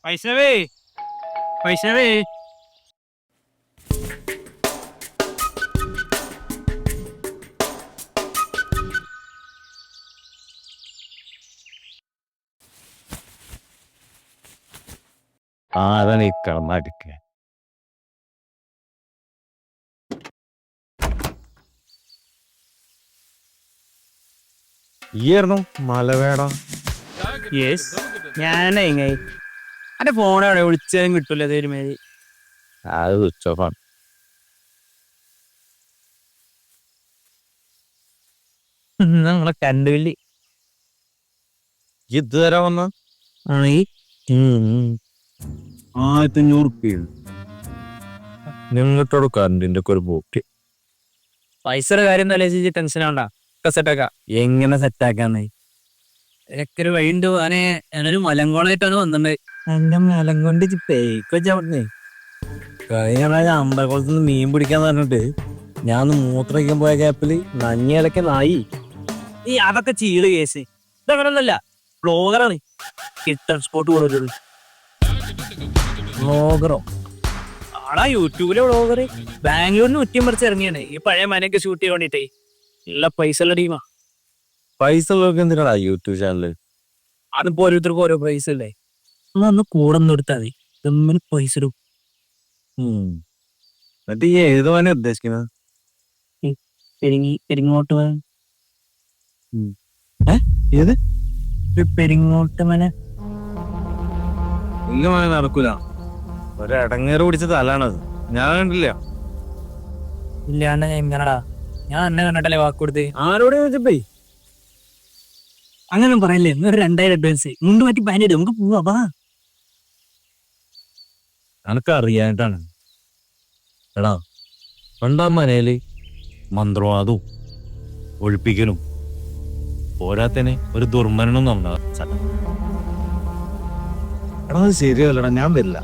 വൈഷ്ണവേ, വൈഷ്ണവേ, ആരാണ് ഈ കിടന്നടിക്കുക? ഈയായിരുന്നു മലവേട? യെസ് ഞാനേ എന്റെ ഫോൺ അവിടെ വിളിച്ചാലും കിട്ടൂല തരുമേരി. അത് സ്വിച്ച് ഓഫ് ആണ്. നമ്മളെ കണ്ടുപിള്ളി ഇതുവരെ വന്ന ആണെങ്കിൽ 1500 നിങ്ങട്ടോട് കറണ്ടിന്റെ ഒക്കെ ഒരു ബോട്ട്. പൈസയുടെ കാര്യം ആലോചിച്ച് ടെൻഷൻ ആവണ്ട, ഒക്കെ സെറ്റാക്കാം. എങ്ങനെ സെറ്റാക്കാന്ന്? എനിക്ക് ഒരു വഴിയുണ്ട്. ഞാനൊരു മലങ്കോളായിട്ടാണ് വന്നിട്ടുണ്ട്. എന്റെ മലം കൊണ്ട് പേക്കൊച്ചവിടുന്നേ. കഴിഞ്ഞ പ്രാവശ്യം അമ്പലക്കുളത്തുനിന്ന് മീൻ പിടിക്കാന്ന് പറഞ്ഞിട്ട് ഞാൻ ഒന്ന് മൂത്രയ്ക്കാൻ പോയ ഗ്യാപ്പില് നഞ്ഞിലൊക്കെ നായി. ഈ അതൊക്കെ ചീള് കേസ്. ഇതങ്ങനൊന്നല്ല, ബ്ലോഗറാണ്. കിട്ടൺ സ്പോട്ട് പോലുള്ളൂ. ബ്ലോഗറോ? ആളാ യൂട്യൂബിലെ ബ്ലോഗർ. ബാംഗ്ലൂരിന് ഉറ്റിമറിച്ച് ഇറങ്ങിയാണ് ഈ പഴയ മനയൊക്കെ ഷൂട്ട് ചെയ്യാൻ വേണ്ടിട്ടേ. നല്ല പൈസ ഉള്ള ടീമാ. പൈസ ഉള്ളവർക്ക് എന്തിനാ യൂട്യൂബ് ചാനല്? അതിപ്പോ ഓരോരുത്തർക്കും ഓരോ പൈസ അല്ലേ. ഒന്ന് കൂടെ ഒന്ന് എടുത്താൽ മതി, തമ്മിൽ പൈസ ഇടും. എന്നിട്ട് ഈ ഏത് മോനെ ഉദ്ദേശിക്കുന്നത്? പെരിങ്ങോട്ട് മന. ഏത് പെരിങ്ങോട്ട് മന? ഇല്ല മോനെ, നടക്കൂല. ഒരടങ്ങേറ് പിടിച്ച തലാണത്. ഞാൻ കണ്ടില്ല. ഇല്ലാണ്ട് എങ്ങനടാ? ഞാൻ എന്നെ കണ്ടിട്ടല്ലേ വാക്ക് കൊടുത്ത്. ആരോട് ചോദിച്ചപ്പേ? അങ്ങനെ പറയല്ലേ. ഒരു 2000 അഡ്വാൻസ് മുണ്ട് മാറ്റി പാൻറ് നമുക്ക് പോവാ. എനക്ക് അറിയാനായിട്ടാണ്. എടാ, 2ാം മനയില് മന്ത്രവാദവും ഒഴിപ്പിക്കലും പോരാത്തനെ ഒരു ദുർമരണം നടന്ന സ്ഥലം. എടാ, അത് ശരിയല്ലടാ, ഞാൻ വരില്ല.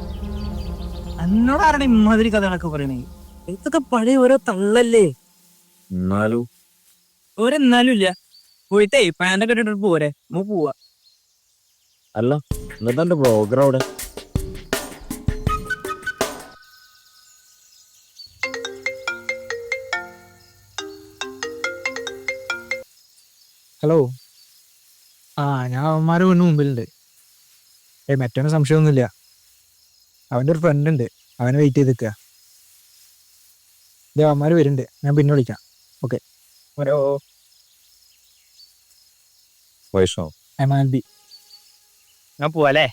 എന്നോട് ആരുടെ ഇമ്മാതിരി കഥകളൊക്കെ പറയണേ? ഇതൊക്കെ പഴയ ഓരോ തള്ളല്ലേ. എന്നാലും ഓരെന്നാലും ഇല്ല. പോയിട്ടേ പാൻറ്റൊക്കെ ഇട്ടിട്ട് പോരെ, നമുക്ക് പോവാ. അല്ല, എന്നിട്ട് എന്റെ ബ്ലോഗർ അവിടെ? ഹലോ. ഞാൻ അവന്മാരെ മുമ്പിലുണ്ട്. മറ്റവന് സംശയമൊന്നുമില്ല. അവൻ്റെ ഒരു ഫ്രണ്ട് ഉണ്ട്, അവനെ വെയിറ്റ് ചെയ്ത് നിൽക്കുക. അവന്മാർ വരുന്നുണ്ട്, ഞാൻ പിന്നെ വിളിക്കാം. ഓക്കെ. ഓരോ വൈഷ്ണവ്, MLB. ഞാൻ പോവാല്ലേ?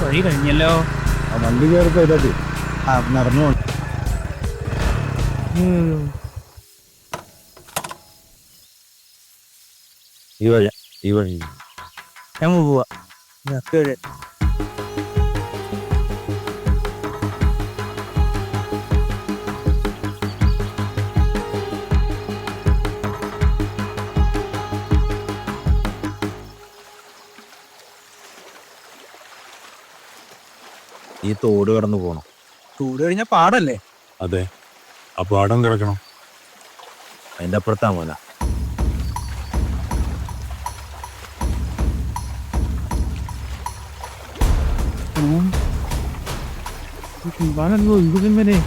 വഴി കഴിഞ്ഞല്ലോ. ആ വണ്ടി കയറിപ്പോ ഇതാക്കി നടന്നു. ഈ വഴി ഞാൻ പോവാ. ഈ തോട് കടന്നു പോണം. ചൂട് കഴിഞ്ഞ പാടല്ലേ? അതെ, ആ പാടം കിടക്കണം. അതിന്റെ അപ്പുറത്താ മോന. ഇവനെ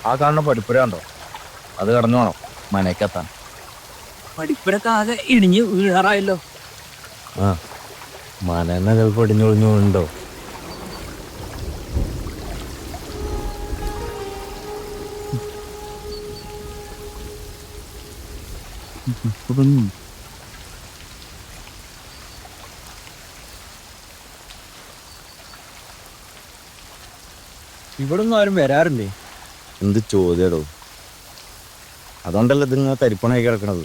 ആ കാണുന്ന പഠിപ്പുര ഉണ്ടോ? അത് കടന്നു വേണം മനക്കെത്താൻ. പഠിപ്പിടൊക്കെ ആകെ ഇടിഞ്ഞ് വീഴാറായല്ലോ. ആ മന ചിലപ്പോൾ ഇടിഞ്ഞൊളിഞ്ഞുണ്ടോ? ഇവിടെ ഒന്നും ആരും വരാറില്ലേ? എന്ത് ചോദ്യടോ? അതുകൊണ്ടല്ലോ ഇതിങ്ങനെ തരിപ്പണായി കിടക്കണത്.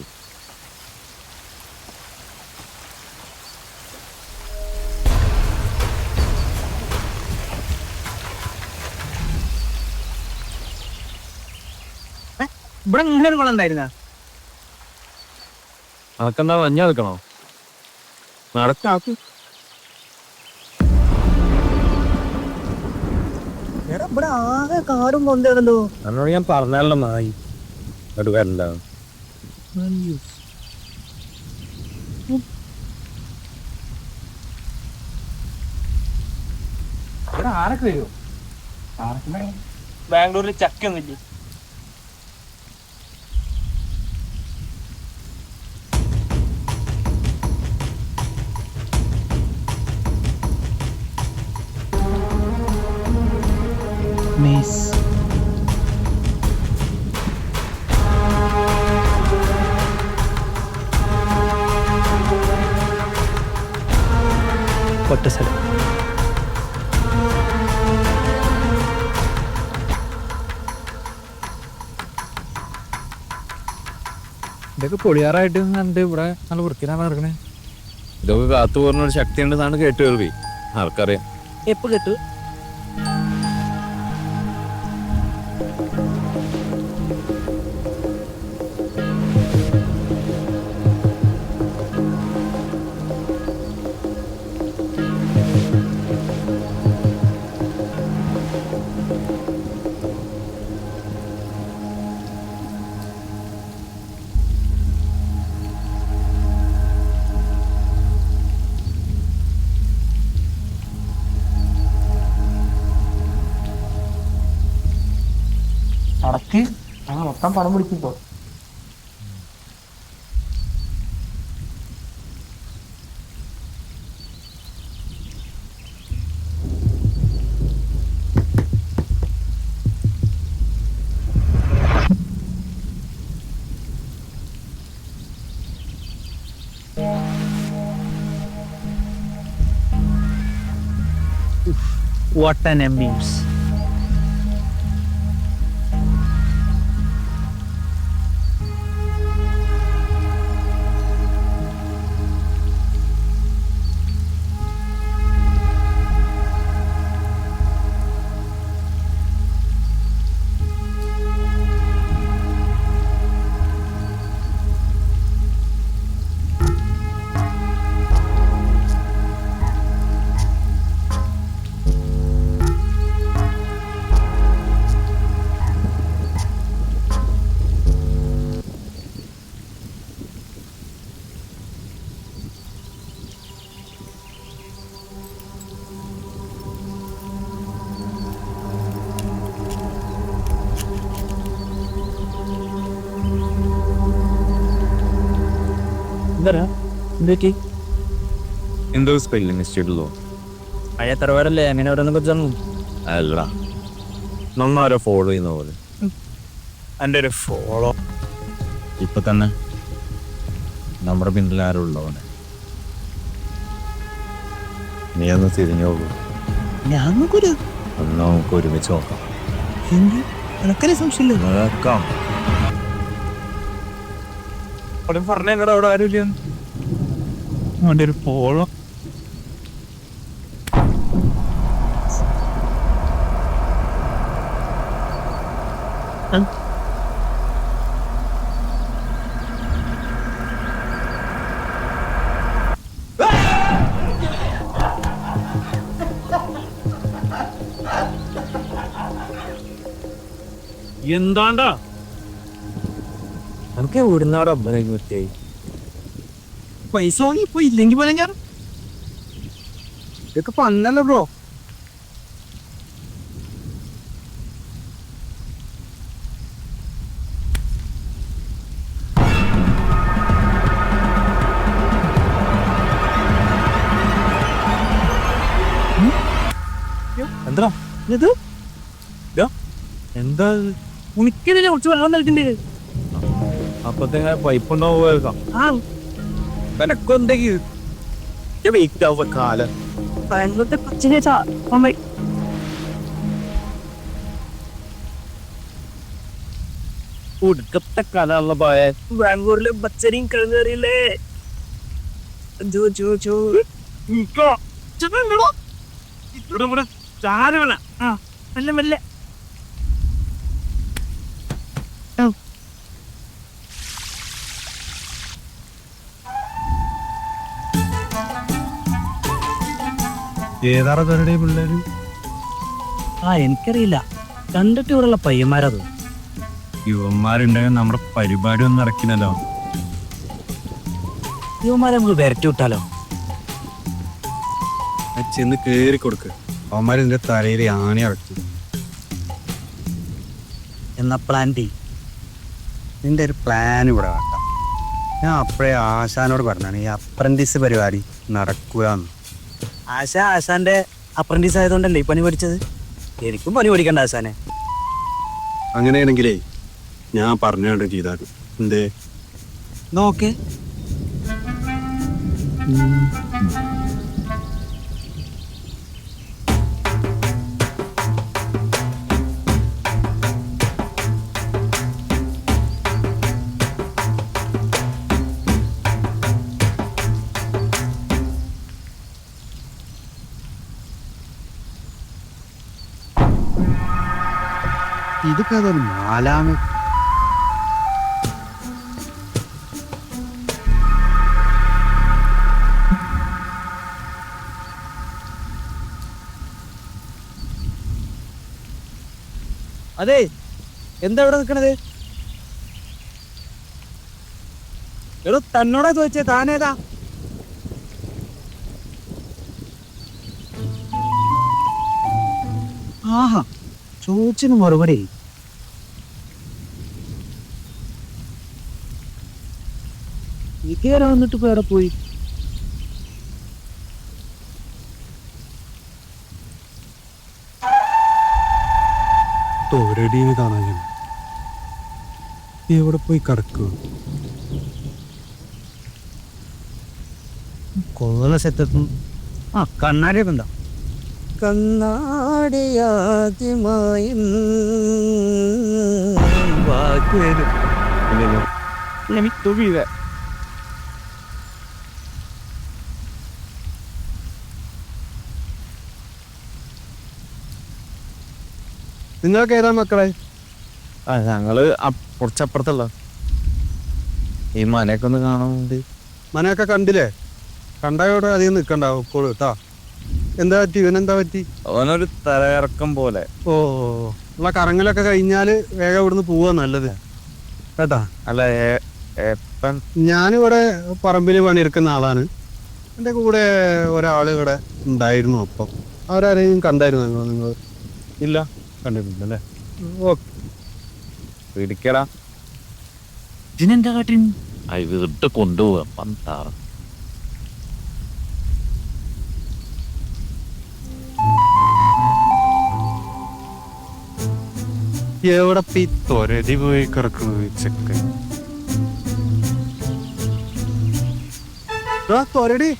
ഇവിടെ ഇങ്ങനെ ഒരു കുളം ഉണ്ടായിരുന്ന? അനക്കെന്താ മഞ്ഞ നിൽക്കണോ? നടക്കാക്ക്. ഇവിടെ ആകെ കാടും പൊന്തയാണല്ലോ. എന്നോട് ഞാൻ പറഞ്ഞാലോ നായി അത് വരണ്ട. ഇവിടെ ആരൊക്കെ വരുമോ? ബാംഗ്ലൂരിൽ ചക്കൊന്നുമില്ലേ? ഒറ്റ സ്ഥലം. ഇതൊക്കെ പൊളിയാറായിട്ട് കണ്ട് ഇവിടെ നല്ല വൃത്തിയിലാണ് നടക്കണേ. ഇതൊക്കെ കാത്തു പറഞ്ഞൊരു ശക്തി ഉണ്ടെന്നാണ് കേട്ടു കേൾവി. ആർക്കറിയാം. എപ്പോ കേട്ടു? അടക്ക് മൊത്തം പണം പിടിക്കുമ്പോ What an ambience. എന്താ എന്തൊക്കെ എന്തോ സ്പെല്ലിംഗ് മിസ്റ്റേക്കുള്ളൂ. പഴയ തറവാടല്ലേ, അങ്ങനെ ഓരോന്നും കുറിച്ചൊന്നു അല്ല നന്നാരോ ഫോളോ ചെയ്യുന്ന പോലെ. എൻ്റെ ഒരു ഫോളോ ഇപ്പൊ തന്നെ നമ്മുടെ പിന്നിൽ ആരും ഉള്ളവനെ നീ ഒന്ന് തിരിഞ്ഞോളൂ. ഞങ്ങൾക്കൊരു ഒന്ന് നമുക്ക് ഒരുമിച്ച് നോക്കാം. എനക്കല്ലേ സംശയമില്ല. നോക്കാം. പറഞ്ഞ എന്നോട് അവിടെ ആരുമില്ല. അവൻ്റെ ഒരു ഫോളോ എന്താണ്ടാ നമുക്ക് ഇവിടുന്ന് അവിടെ അമ്പലം വൃത്തിയായി പൈസ വാങ്ങി ഇപ്പൊ ഇല്ലെങ്കിൽ പോലെ ഞാൻ ഇതൊക്കെ പന്നല്ലോ ബ്രോ. എന്താ ഇത് എന്താ കുളിക്കലിനെ കുറച്ച് വെള്ളം നൽകണ്ടേ? അപ്പത്തെ പൈപ്പ് ഉണ്ടാവുക ആ കാലം ബാംഗ്ലൂരിന്റെ കൊച്ചിനെ അമ്മ ഒടുക്കത്തെ കലുള്ള പോയ ബാംഗ്ലൂരിലെ ബച്ചരിയും കിഴങ്ങറിയില്ലേ? മെല്ലെ മെല്ലെ ഏതാറ പേരുടെ പിള്ളേര്? എനിക്കറിയില്ല, കണ്ടിട്ട് ഇവിടെയുള്ള പയ്യന്മാരത്. യുവന്മാരുണ്ടെങ്കിൽ നമ്മുടെ പരിപാടി ഒന്നും നടക്കില്ലല്ലോ. യുവന്മാരെ നമുക്ക് വരട്ടി വിട്ടാലോ? ചെന്ന് കേറി കൊടുക്ക്. അവന്മാരിന്റെ തലയിൽ ആണി ഇറക്കി. എന്നാ പ്ലാൻ ഡി. നിന്റെ ഒരു പ്ലാൻ ഇവിടെ വേണ്ട. ഞാൻ അപ്പഴേ ആശാനോട് പറഞ്ഞാണ് ഈ അപ്രന്റീസ് പരിപാടി നടക്കുകയെന്ന്. ആശാന്റെ അപ്രന്റീസ് ആയതുകൊണ്ടല്ലേ ഈ പണി പഠിച്ചത്? എനിക്കും പണി പഠിക്കണ്ട ആശാനെ. അങ്ങനെയാണെങ്കിലേ ഞാൻ പറഞ്ഞോണ്ട് ചെയ്താൽ എന്തേ നോക്കേ. ഇതൊക്കെ അതൊരു നാലാമ അതെ, എന്താ ഇവിടെ നിക്കണത്? എടോ തന്നോടാ ചോദിച്ചേ, താനേതാ? ആഹാ, ചോദിച്ചിന് മറുപടി. ഇതേരാ വന്നിട്ട് ഇപ്പൊ എവിടെ പോയി? തോരടീനെ കാണാൻ ഞാൻ എവിടെ പോയി കിടക്കുക? കൊള്ള സെറ്റത്തും കണ്ണാടിയൊക്കെ ഉണ്ടോ? കണ്ണാടിയാദ്യമായും നിങ്ങൾക്ക് ഏതാ മക്കളെ? ഞങ്ങള് കുറച്ചപ്പുറത്തുള്ള ഈ മനയൊക്കെ ഒന്ന് കാണാനുണ്ട്. മനയൊക്കെ കണ്ടില്ലേ? കണ്ടായോടെ അധികം നിൽക്കണ്ടാവും കേട്ടാ. എന്താ പറ്റി? ഇവനെന്താ പറ്റി? അവനൊരു തലയിറക്കം പോലെ. ഓ, ഉള്ള കറങ്ങലൊക്കെ കഴിഞ്ഞാല് വേഗം ഇവിടുന്ന് പോവാ നല്ലത് കേട്ടാ. അല്ല, ഞാനിവിടെ പറമ്പില് പണിയെടുക്കുന്ന ആളാണ്. എൻ്റെ കൂടെ ഒരാള് ഇവിടെ ഉണ്ടായിരുന്നു. അപ്പം അവരാരെയും കണ്ടായിരുന്നു നിങ്ങൾ? ഇല്ല, കണ്ടിട്ടില്ലല്ലേ? ഓക്കെ, പിടിക്കടാ. ഇതിനെന്താ കാട്ടിൻ? വീട്ട് കൊണ്ടുപോവാ പന്താറ്. എവിടെ തൊരടി പോയി കിടക്കുന്നത് ചെക്കൻ? തൊരടി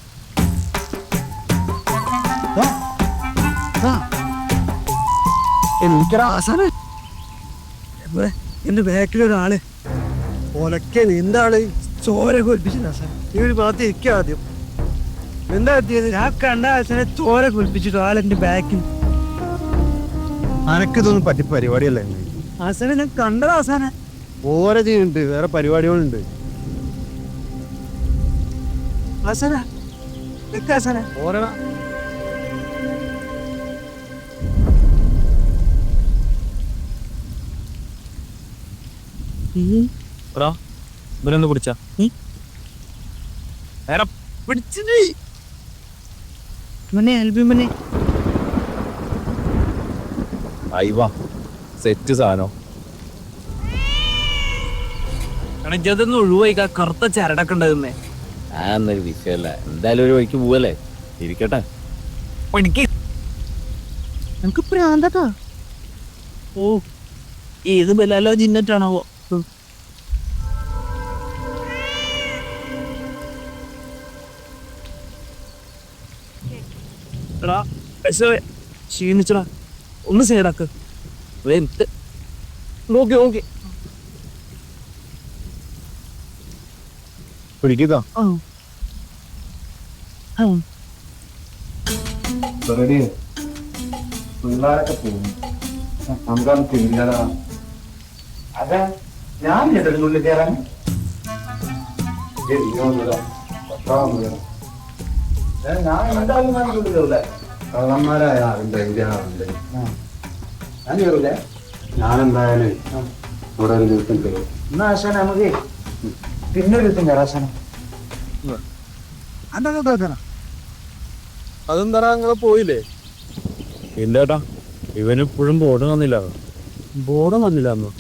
എനിക്കൊരാസാന എന്റെ ബാക്കിലൊരാള് ഒലക്കെ എന്താള് ചോര കൊൽപ്പിച്ചിട്ട് ഈ ഒരു ഭാഗത്ത് ഇരിക്കുക ആദ്യം. എന്താ എത്തിയത്? ഞാൻ കണ്ട ആശാനെ ചോര കൊൽപ്പിച്ചിട്ട് ആളെന്റെ ബാക്കിൽ. അനക്കിതൊന്നും പറ്റി പരിപാടിയല്ലേ? ആശാനെ ഞാൻ കണ്ടത് ആശാനെ. ഓരോ ചെയ്യുന്നുണ്ട്, വേറെ പരിപാടികളുണ്ട്. ആശാനെ നിക്ക് ആശാനെ. ഓരോ ഇവരൊന്ന് പിടിച്ച മോനെ അൽബി മോനെ. അയ്വാ സെറ്റ് സാധനം. ഇതൊന്ന് ഒഴിവായിക്കാ, കറുത്ത ചരടൊക്കെ ഉണ്ടാകുന്നേ. ആ എന്നൊരു വിഷയമല്ല, എന്തായാലും ഒരു വഴിക്ക് പോവല്ലേ, ഇരിക്കട്ടെ. എനിക്ക് നമുക്ക് പ്രാന്തട്ടാ. ഓ ഏത് ബലാലോ ജിന്നറ്റാണാവോ. എടാ ക്ഷീണിച്ചടാ, ഒന്ന് സൈഡാക്ക്. നോക്കി നോക്കി പിടിക്കുക. പിള്ളേരൊക്കെ പോകും, നമുക്കത് തിരിഞ്ഞതാ. അതെ, ഞാൻ ഉള്ളിൽ കയറാൻ ഞാൻ എന്തായാലും ഉള്ളിലൂടെ കള്ളന്മാരായ ആളുണ്ട്, ആളുണ്ട്. ഞാൻ കയറൂലേ? ഞാനെന്തായാലും ഇവിടെ ഒരു ദിവസം കയറും. എന്നാ ആശാന നമുക്ക് പിന്നെ ഒരു ദിവസം കയറാം ആശാന. അതെന്താ നിങ്ങൾ പോയില്ലേ? ഇല്ലേട്ടാ, ഇവനിപ്പോഴും ബോർഡ് വന്നില്ല. ബോർഡ് വന്നില്ല അന്ന്.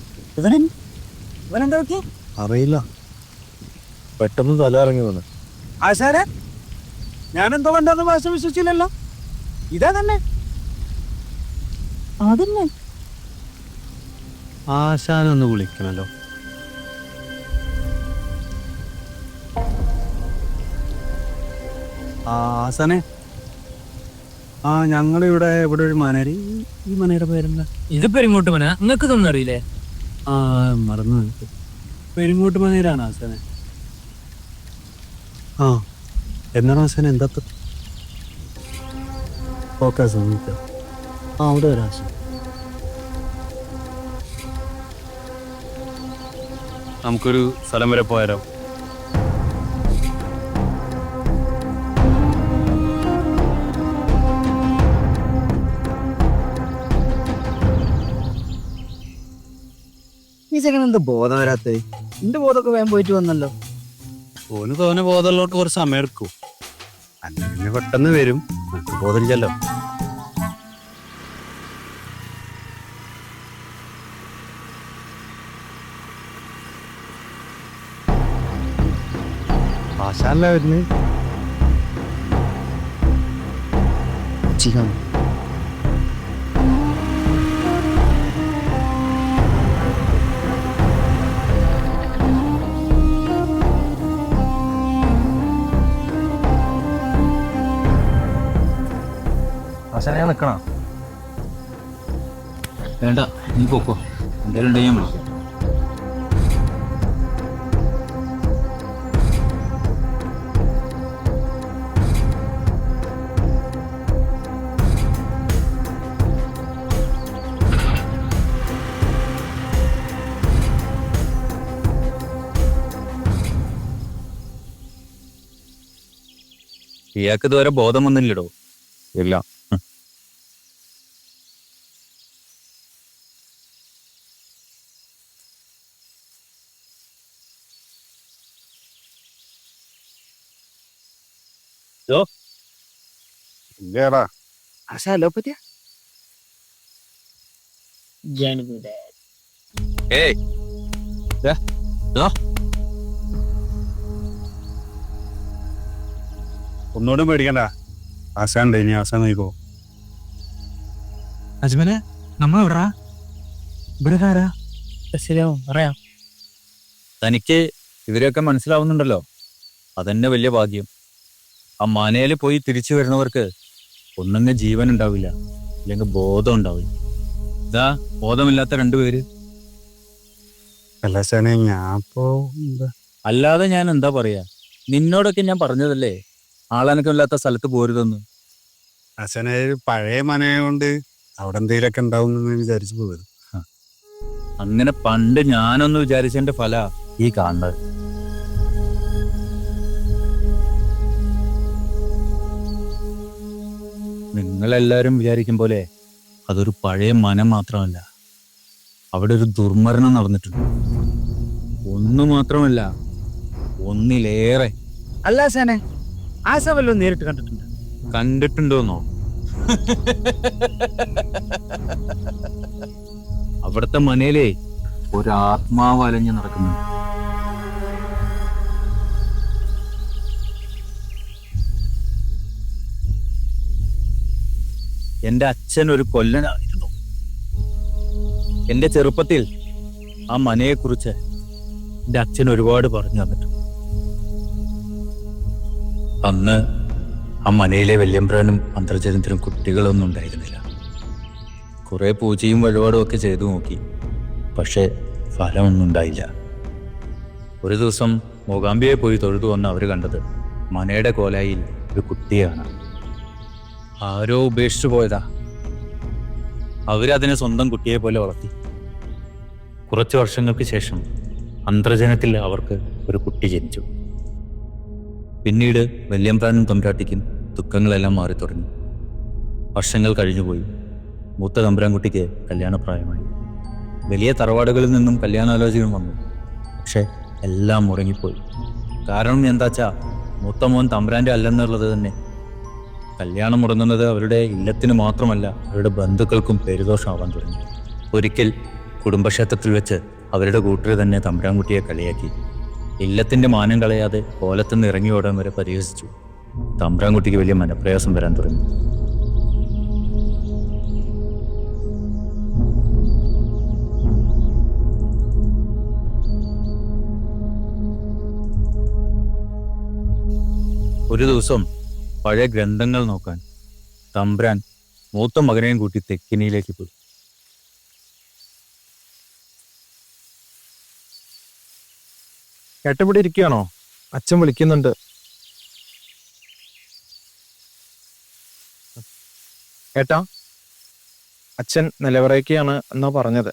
ഇവനെന്താ നോക്കി? അറിയില്ല, പെട്ടെന്ന് തല ഇറങ്ങി വന്ന്. ആശാനെ ഞാനെന്തോ കണ്ടെന്ന് ഭാഷ വിശ്വസിച്ചില്ലല്ലോ. ഇതാ തന്നെ അതന്നെ. ആശാനൊന്ന് വിളിക്കണല്ലോ. ആശാനെ, ഞങ്ങളിവിടെ ഒരു മനരി. ഈ മനയുടെ പേരെന്താ? ഇത് പെരിങ്ങോട്ട് മന, നിങ്ങക്ക് ഇതൊന്നും അറിയില്ലേ? മറന്നു. പെരുങ്ങോട്ട് മനയിലാണ് ആശാനെ. എന്താണ് ആശാനെ? എന്താ ഓക്കെ ശ്രമിക്കാം. അവിടെ വരാം. നമുക്കൊരു സ്ഥലം വരെ പോയാലോ? ഈ ചെക്കൻ എന്താ ബോധം വരാത്തത്? എന്റെ ബോധമൊക്കെ വേഗം പോയിട്ട് വന്നല്ലോ. ഓന് തോന്നെ ബോധമുള്ളവർക്ക് കുറച്ച് സമയം എടുക്കും, അല്ലെങ്കിൽ പെട്ടെന്ന് വരും. നമുക്ക് ബോധമില്ലല്ലോ. ആശാനല്ലേ വരുന്നത്? ആശാനെ നിൽക്കണ? വേണ്ട, നീ പോക്കോ. എന്തായാലും ഉണ്ടെങ്കിൽ ഞാൻ വിളിക്കാം. ഇയാൾക്ക് ഇതുവരെ ബോധം വന്നില്ലടോ. ഇല്ല. ഇല്ലേടാ. ആശാ അലോപ്പത്തിയാ? ഏയ് ഒന്നുകൂടെ പേടിക്കണ്ട. ആശാൻ ഇനി ആശാൻ നോക്കോ. അജ്മനെ നമ്മ എവിടാ? ഇവിടെ ആരാ? ശരിയാവും, പറയാം. തനിക്ക് ഇവരെയൊക്കെ മനസ്സിലാവുന്നുണ്ടല്ലോ, അതെന്നെ വലിയ ഭാഗ്യം. ആ മനയിൽ പോയി തിരിച്ചു വരുന്നവർക്ക് ഒന്നെങ്കിൽ ജീവൻ ഉണ്ടാവില്ല, അല്ലെങ്കിൽ ബോധം ഉണ്ടാവില്ല. ഇതാ ബോധമില്ലാത്ത രണ്ടുപേര്. അല്ല ആശാനെ, ഞാൻ ഇപ്പോ അല്ലാതെ ഞാൻ എന്താ പറയാ, നിന്നോടൊക്കെ ഞാൻ പറഞ്ഞതല്ലേ ആളനക്കമില്ലാത്ത സ്ഥലത്ത് പോരുതെന്ന്. ആശാനെ പഴയ മനയുണ്ട്, അവിടെ എന്തെങ്കിലുമൊക്കെ ഉണ്ടാവും എന്ന് വിചാരിച്ചു പോയത്. അങ്ങനെ പണ്ട് ഞാനൊന്ന് വിചാരിച്ചതിന്റെ ഫല ഈ കാണുന്നത്. നിങ്ങളെല്ലാരും വിചാരിക്കും പോലെ അതൊരു പഴയ മനം മാത്രമല്ല, അവിടെ ഒരു ദുർമരണം നടന്നിട്ടുണ്ട്. ഒന്നു മാത്രമല്ല, ഒന്നിലേറെ. അല്ല സാനെ, ആശ വല്ലതും നേരിട്ട് കണ്ടിട്ടുണ്ട്? കണ്ടിട്ടുണ്ടോന്നോ? അവിടുത്തെ മനയിലേ ഒരു ആത്മാവ് അലഞ്ഞു നടക്കുന്നുണ്ട്. എന്റെ അച്ഛൻ ഒരു കൊല്ലനായിരുന്നു. എന്റെ ചെറുപ്പത്തിൽ ആ മനയെക്കുറിച്ച് എന്റെ അച്ഛൻ ഒരുപാട് പറഞ്ഞു തന്നിട്ടുണ്ട്. അന്ന് ആ മനയിലെ വല്യമ്പ്രാനും അന്തർജനത്തിനും കുട്ടികളൊന്നും ഉണ്ടായിരുന്നില്ല. കുറെ പൂജയും വഴിപാടും ഒക്കെ ചെയ്തു നോക്കി, പക്ഷെ ഫലമൊന്നും ഉണ്ടായില്ല. ഒരു ദിവസം മൂകാംബിയെ പോയി തൊഴുതു വന്ന് അവർ കണ്ടത് മനയുടെ കോലായിൽ ഒരു കുട്ടിയാണ്. ആരോ ഉപേക്ഷിച്ചു പോയതാ. അവരതിനെ സ്വന്തം കുട്ടിയെ പോലെ വളർത്തി. കുറച്ചു വർഷങ്ങൾക്ക് ശേഷം അന്തർജനത്തിൽ അവർക്ക് ഒരു കുട്ടി ജനിച്ചു. പിന്നീട് വല്യമ്പ്രാനും തമ്പുരാട്ടിക്കും ദുഃഖങ്ങളെല്ലാം മാറി തുടങ്ങി. വർഷങ്ങൾ കഴിഞ്ഞുപോയി. മൂത്ത തമ്പുരാൻകുട്ടിക്ക് കല്യാണപ്രായമായി. വലിയ തറവാടുകളിൽ നിന്നും കല്യാണാലോചന വന്നു. പക്ഷെ എല്ലാം മുടങ്ങിപ്പോയി. കാരണം എന്താച്ചാ, മൂത്ത മോൻ തമ്പുരാന്റെ അല്ലെന്നുള്ളത് തന്നെ. കല്യാണം മുടങ്ങുന്നത് അവരുടെ ഇല്ലത്തിന് മാത്രമല്ല, അവരുടെ ബന്ധുക്കൾക്കും പേരുദോഷമാവാൻ തുടങ്ങി. ഒരിക്കൽ കുടുംബക്ഷേത്രത്തിൽ വെച്ച് അവരുടെ കൂട്ടർ തന്നെ തമ്പുരാൻകുട്ടിയെ കളിയാക്കി. ഇല്ലത്തിന്റെ മാനം കളയാതെ കോലത്തുനിന്ന് ഇറങ്ങി ഓടാൻ വരെ പരിഹസിച്ചു. തമ്പുരാൻകുട്ടിക്ക് വലിയ മനപ്രയാസം വരാൻ തുടങ്ങി. ഒരു ദിവസം പഴയ ഗ്രന്ഥങ്ങൾ നോക്കാൻ തമ്പുരാൻ മൂത്ത മകനെയും കൂട്ടി തെക്കിനിയിലേക്ക് പോയി. ഏട്ടൻ ഇവിടെ ഇരിക്കുകയാണോ? അച്ഛൻ വിളിക്കുന്നുണ്ട്. ഏട്ടാ, അച്ഛൻ നിലവറയ്ക്കാണ് എന്നാ പറഞ്ഞത്.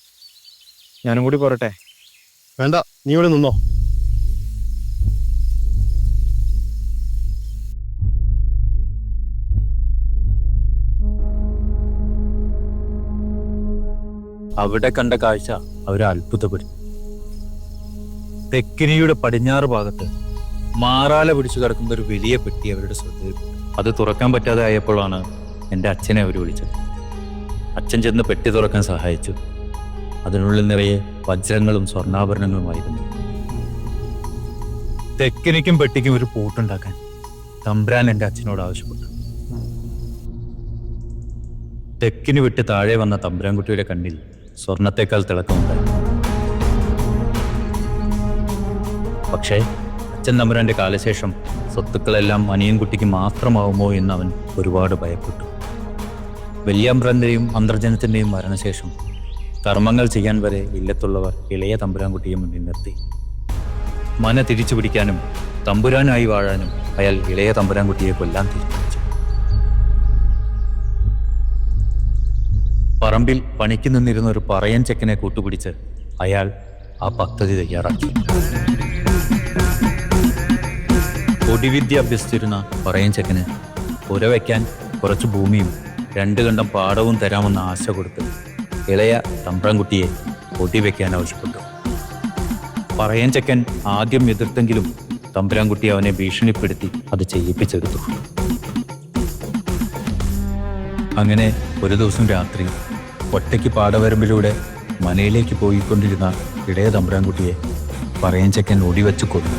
ഞാനും കൂടി പോരട്ടെ? വേണ്ട, നീ ഇവിടെ നിന്നോ. അവിടെ കണ്ട കാഴ്ച അവരെ അത്ഭുതപ്പെടുത്തി. തെക്കിനിയുടെ പടിഞ്ഞാറ് ഭാഗത്ത് മാറാല പിടിച്ചു കിടക്കുന്ന ഒരു വലിയ പെട്ടി അവരുടെ ശ്രദ്ധയിൽ. അത് തുറക്കാൻ പറ്റാതെ ആയപ്പോഴാണ് എൻ്റെ അച്ഛനെ അവർ വിളിച്ചത്. അച്ഛൻ ചെന്ന് പെട്ടി തുറക്കാൻ സഹായിച്ചു. അതിനുള്ളിൽ നിറയെ വജ്രങ്ങളും സ്വർണ്ണാഭരണങ്ങളുമായിരുന്നു. തെക്കിനിക്കും പെട്ടിക്കും ഒരു പൂട്ടുണ്ടാക്കാൻ തമ്പ്രാൻ എൻ്റെ അച്ഛനോട് ആവശ്യപ്പെട്ടു. തെക്കിന് വിട്ട് താഴെ വന്ന തമ്പ്രാൻകുട്ടിയുടെ കണ്ണിൽ സ്വർണത്തേക്കാൾ തിളക്കമുണ്ടായി. പക്ഷേ അച്ഛൻ തമ്പുരാന്റെ കാലശേഷം സ്വത്തുക്കളെല്ലാം അനിയൻകുട്ടിക്ക് മാത്രമാവുമോ എന്ന് അവൻ ഒരുപാട് ഭയപ്പെട്ടു. വല്യമ്പ്രാന്റെയും അന്തർജനത്തിന്റെയും മരണശേഷം കർമ്മങ്ങൾ ചെയ്യാൻ വരെ ഇല്ലത്തുള്ളവർ ഇളയ തമ്പുരാൻകുട്ടിയെ മുന്നിൽ നിർത്തി. മന തിരിച്ചു പിടിക്കാനും തമ്പുരാനായി വാഴാനും അയാൾ ഇളയ തമ്പുരാൻകുട്ടിയെ കൊല്ലാൻ തീരുമാനിച്ചു. പറമ്പിൽ പണിക്ക് നിന്നിരുന്ന ഒരു പറയൻ ചെക്കനെ കൂട്ടുപിടിച്ച് അയാൾ ആ പദ്ധതി തയ്യാറാക്കി. പൊടിവിദ്യ അഭ്യസിച്ചിരുന്ന പറയൻ ചെക്കന് പുരവയ്ക്കാൻ കുറച്ച് ഭൂമിയും 2 കണ്ടം പാടവും തരാമെന്ന ആശ കൊടുത്ത് ഇളയ തമ്പ്രാൻകുട്ടിയെ പൊടിവെക്കാൻ ആവശ്യപ്പെട്ടു. പറയൻ ചെക്കൻ ആദ്യം എതിർത്തെങ്കിലും തമ്പുരാൻകുട്ടി അവനെ ഭീഷണിപ്പെടുത്തി അത് ചെയ്യിപ്പിച്ചെടുത്തു. അങ്ങനെ ഒരു ദിവസം രാത്രി ഒറ്റയ്ക്ക് പാടവരമ്പിലൂടെ മനയിലേക്ക് പോയിക്കൊണ്ടിരുന്ന ഇളയ തമ്പുരാൻകുട്ടിയെ പറയൻ ചെക്കൻ ഒടിവെച്ച് കൊന്നു.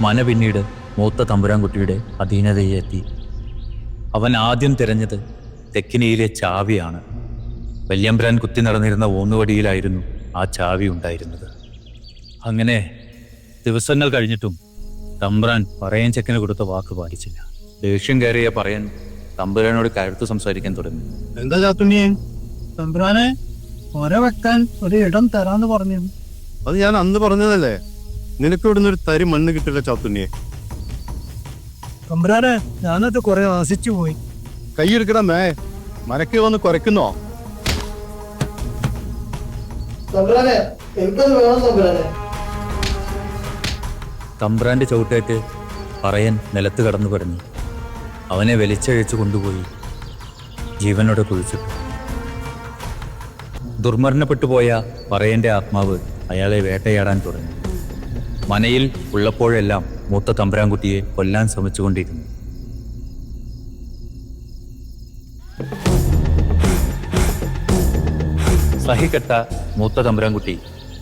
മന പിന്നീട് മൂത്ത തമ്പുരാൻകുട്ടിയുടെ അധീനതയെത്തി. അവൻ ആദ്യം തിരഞ്ഞത് തെക്കിനിയിലെ ചാവിയാണ്. വല്യമ്പ്രാൻ കുത്തി നടന്നിരുന്ന ഊന്നുവടിയിലായിരുന്നു ആ ചാവി ഉണ്ടായിരുന്നത്. അങ്ങനെ ദിവസങ്ങൾ കഴിഞ്ഞിട്ടും തമ്പ്രാൻ പറയൻ ചെക്കന് കൊടുത്ത വാക്ക് പാലിച്ചില്ല. ദേഷ്യം കയറിയ പറയൻ തമ്പുരാനോട് കഴുത്ത് സംസാരിക്കാൻ തുടങ്ങി. എന്താ ചാത്തുണ്ണിയെ? തമ്പുരാനെ ഒര വെക്കാൻ ഒരു ഇടം തരാന്ന് പറഞ്ഞു. അത് ഞാൻ അന്ന് പറഞ്ഞതല്ലേ. നിനക്ക് ഇവിടുന്ന് ഒരു തരി മണ്ണ് കിട്ടില്ല ചാത്തുണ്ണിയെ. തമ്പുരാനെ ഞാനത് കുറെ ആശിച്ചു പോയി. കൈയെടുക്കണ മേ, മനക്ക് വന്ന് കുറയ്ക്കുന്നോ? തമ്പുരാനെ എനിക്കത് വേണം തമ്പുരാനെ. തമ്പ്രാന്റെ ചവിട്ടേറ്റ് പറയൻ നിലത്ത് കടന്നു കിടന്നു. അവനെ വലിച്ചഴിച്ചു കൊണ്ടുപോയി ജീവനോടെ കുഴിച്ചിട്ടു. ദുർമരണപ്പെട്ടു പോയ പറയന്റെ ആത്മാവ് അയാളെ വേട്ടയാടാൻ തുടങ്ങി. മനയിൽ ഉള്ളപ്പോഴെല്ലാം മൂത്ത തമ്പ്രാൻകുട്ടിയെ കൊല്ലാൻ ശ്രമിച്ചുകൊണ്ടിരുന്നു. സഹികെട്ട മൂത്ത തമ്പുരാൻകുട്ടി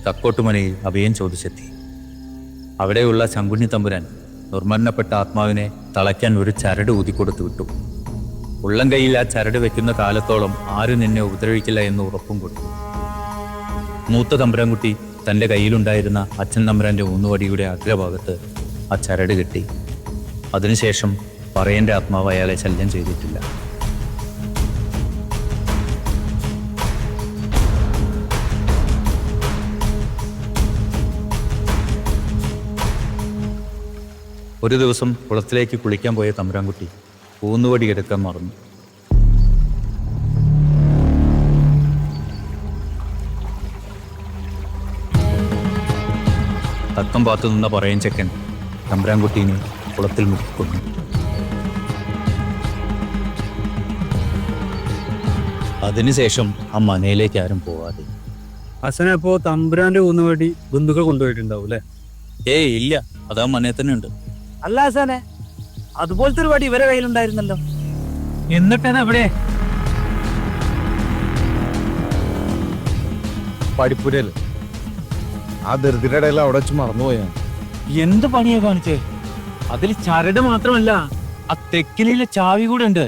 കക്കോട്ടുമനയിൽ അഭയം ചോദിച്ചെത്തി. അവിടെയുള്ള ശങ്കുണ്ണി തമ്പുരാൻ ദുർമരണപ്പെട്ട ആത്മാവിനെ തളയ്ക്കാൻ ഒരു ചരട് ഊതിക്കൊടുത്തു വിട്ടു. ഉള്ളം കൈയിൽ ആ ചരട് വെക്കുന്ന കാലത്തോളം ആരും നിന്നെ ഉപദ്രവിക്കില്ല എന്ന് ഉറപ്പും കൊടുത്തു. മൂത്ത തമ്പുരാൻകുട്ടി തൻ്റെ കയ്യിലുണ്ടായിരുന്ന അച്ഛൻ തമ്പുരാന്റെ ഊന്നുവടിയുടെ അഗ്രഭാഗത്ത് ആ ചരട് കെട്ടി. അതിനുശേഷം പറയന്റെ ആത്മാവ് അയാളെ ശല്യം ചെയ്തിട്ടില്ല. ഒരു ദിവസം കുളത്തിലേക്ക് കുളിക്കാൻ പോയ തമ്പുരാൻകുട്ടി ഊന്നുവടി എടുക്കാൻ മറന്നു. തക്കം പാത്തു നിന്ന പറയൻ ചെക്കൻ തമ്പുരാൻകുട്ടീനെ കുളത്തിൽ മുക്കിക്കൊണ്ടു. അതിനുശേഷം ആ മനയിലേക്ക് ആരും പോവാതെ. അച്ഛനപ്പോ തമ്പുരാന്റെ ഊന്നുവടി ബന്ധുക്കൾ കൊണ്ടുപോയിട്ടുണ്ടാവും അല്ലെ? ഏയ് ഇല്ല, അതാ മനയിൽ തന്നെ ഉണ്ട്. അല്ല ആശാനെ, അതുപോലത്തെ ഒരു വടി ഇവരെ കയ്യിലുണ്ടായിരുന്നല്ലോ. എന്നിട്ടാണ് എവിടെ? പഠിപ്പുരല്ലേ, ആ ധൃതിയുടെ ഇടയിൽ അവിടെ വെച്ച് മറന്നുപോയാ. എന്ത് പണിയാ കാണിച്ചേ? അതിൽ ചരട് മാത്രമല്ല, ആ തെക്കിലെ ചാവി കൂടെ ഉണ്ട്.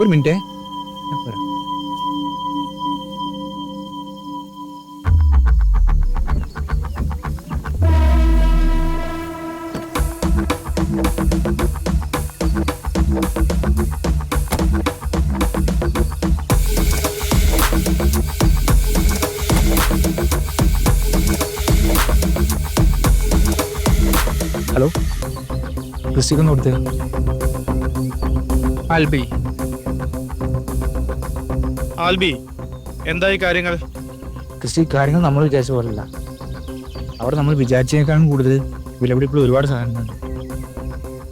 ഒരു മിനിറ്റ്. ഹലോ, ക്രിസ്റ്റിക്കൊന്ന് കൊടുത്തേ. ആൽബി, എന്തായി കാര്യങ്ങൾ? ക്രിസ്റ്റി, കാര്യങ്ങൾ നമ്മൾ വിചാരിച്ച പോലല്ല. അവിടെ നമ്മൾ വിചാരിച്ചതിനേക്കാളും കൂടുതൽ വിലപിടിപ്പുള്ള ഒരുപാട് സാധനങ്ങളുണ്ട്.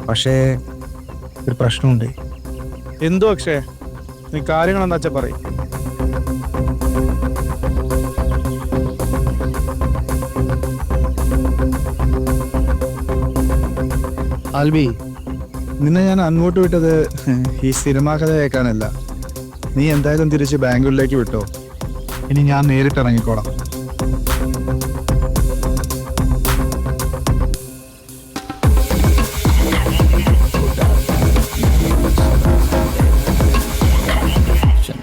പക്ഷേ ഒരു പ്രശ്നമുണ്ട്. എന്തോ അക്ഷയ, നീ കാര്യങ്ങൾ എന്താ വെച്ചാ പറയും. ആൽബി, നിന്നെ ഞാൻ അങ്ങോട്ട് വിട്ടത് ഈ സിനിമാ കഥ കേൾക്കാനല്ല. നീ എന്തായാലും തിരിച്ച് ബാംഗ്ലൂരിലേക്ക് വിട്ടോ. ഇനി ഞാൻ നേരിട്ട് ഇറങ്ങിക്കോളാം.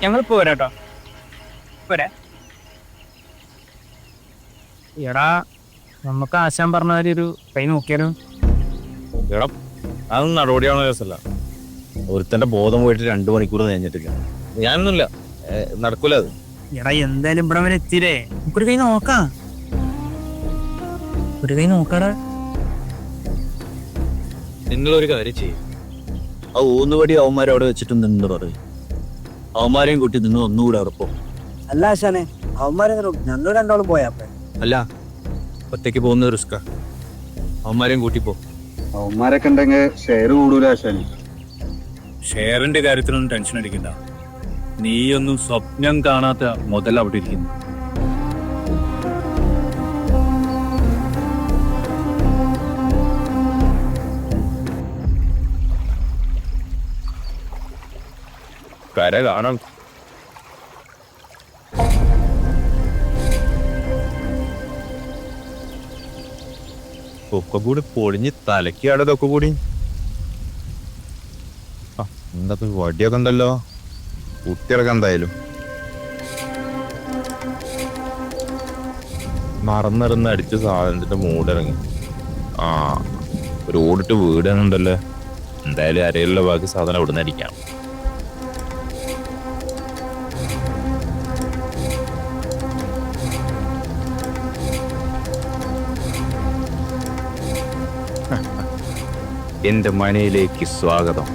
ഞങ്ങൾ പോരാട്ടോ. പോരാ. എടാ, നമുക്ക് ആശാൻ പറഞ്ഞ മാതിരി ഒരു കൈ നോക്കിയാലോ? എടാ, അതൊന്നും നടപടിയാവുന്ന കേസല്ല. ഒരുത്തന്റെ ബോധം പോയിട്ട് 2 മണിക്കൂർ കഴിഞ്ഞിട്ടില്ല. ഞാനൊന്നുമില്ല, നടക്കൂല അത്. എടാ, എന്തായാലും ഇവിടെ വരെ എത്തിയില്ലേ, നമുക്കൊരു കൈ നോക്കാം. ഒരു കൈ നോക്കാടാ. നിങ്ങളൊരു കാര്യം ചെയ്യും, ആ ഊന്നുവടി അവന്മാരെ അവിടെ വെച്ചിട്ട് നിന്ന് പറയും. അവന്മാരെയും കൂട്ടി നിന്ന് ഒന്നുകൂടെ ഉറപ്പോ. അല്ല ആശാനെ, അവന്മാരെ ഞങ്ങൾ രണ്ടാളും പോയാ. അല്ല, ഒറ്റയ്ക്ക് പോകുന്ന റിസ്ക്കാ. അവന്മാരെയും കൂട്ടിപ്പോ. അവന്മാരൊക്കെ ഉണ്ടെങ്കിൽ ഷെയർ കൂടൂല ആശാനി. ഷെയറിന്റെ കാര്യത്തിലൊന്നും ടെൻഷൻ അടിക്കണ്ട. നീയൊന്നും സ്വപ്നം കാണാത്ത മുതൽ അവിടെ ഇരിക്കുന്നു. കര കാണാം. ഒക്കെ കൂടി പൊളിഞ്ഞ് തലക്കാണ് ഇതൊക്കെ കൂടി. എന്താ വടിയൊക്കെ ഉണ്ടല്ലോ, കുട്ടികളൊക്കെ എന്തായാലും മറന്നിറന്ന് അടിച്ച സാധനത്തിന്റെ മൂടിറങ്ങി. ആ, ഒരു ഓടിട്ട് വീടാനുണ്ടല്ലോ. എന്തായാലും അരയിലുള്ള ബാക്കി സാധനം ഇവിടെ നിന്ന് അടിക്കാം. എന്റെ മനയിലേക്ക് സ്വാഗതം.